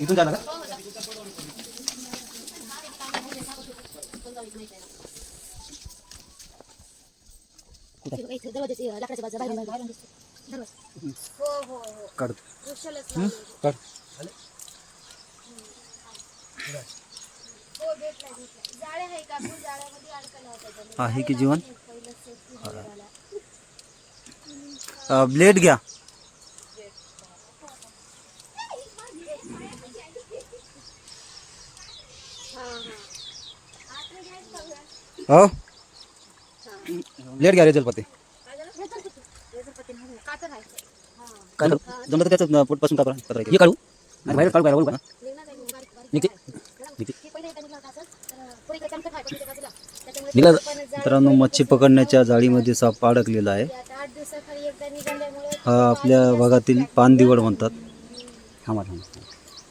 इथून जाणार का? काढ. काढ. आहे की जीवन. ब्लेड घ्या. हो ब्लेड घ्या. रेजलपती काय जमलं तर त्याचं पोटपासून कापा. हे काढू बाहेर काढू काय का निघते मित्रांनो, मच्छी पकडण्याच्या जाळीमध्ये साप अडकलेला आहे. हा आपल्या भागातील पानदिवड म्हणतात.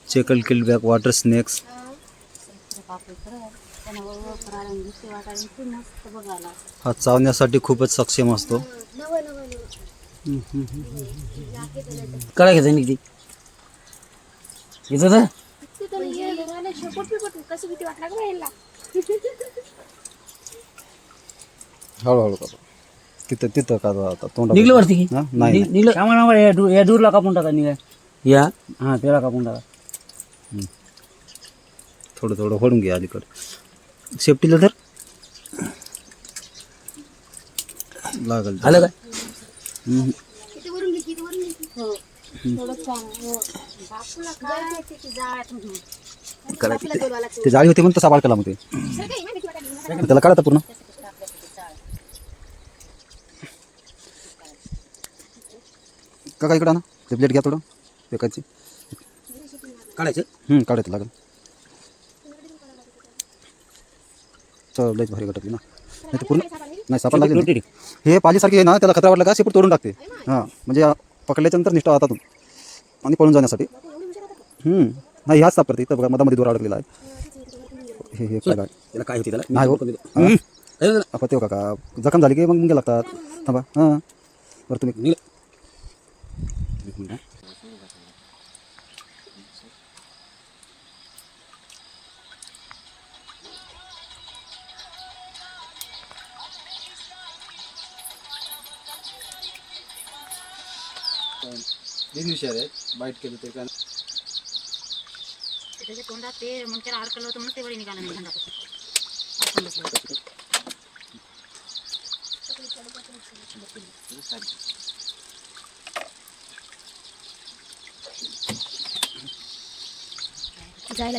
Checkered keelback water snakes. हा चावण्यासाठी खूपच सक्षम असतो. काय घ्यायचं निघते इथं हळूहळू का तिथं तिथं का आता तोंड निघलं वरती की नाही निघलं. या दूरला कापून टाका. निघा या हां त्याला कापून टाका. थोडं थोडं फोडून घ्या अलीकडे सेफ्टीला तर लागल. आलं काय? ते जाळी होती म्हणून तसा बाळ केला मग ते त्याला काढता पूर्ण. का इकडं ना ते प्लेट घ्या थोडं एकाची काढायचं. काढायचं लागेल. चल लयच भारी गटकली ना. नाही तर पूर्ण नाही सापड लागली. हे पालीसारखी आहे ना, त्याला खतरा वाटला का शेपूट तोडून टाकते. हां म्हणजे पकडल्याच्या नंतर निष्ठा हातातून आणि पळून जाण्यासाठी. नाही ह्याच साप करते. इथं बघा मधामध्ये दोरा अडकलेला आहे. हे त्याला काय होती त्याला नाही हो आपण तेव्हा काका जखम झाली की मग मुंग्या लागतात. थांबा हां बरं तुम्ही विषय बाईट केलं ते काय त्याच्या तोंडात ते मग त्याला अडकलं होतं म्हणून ते वळी निघालं नाही जायला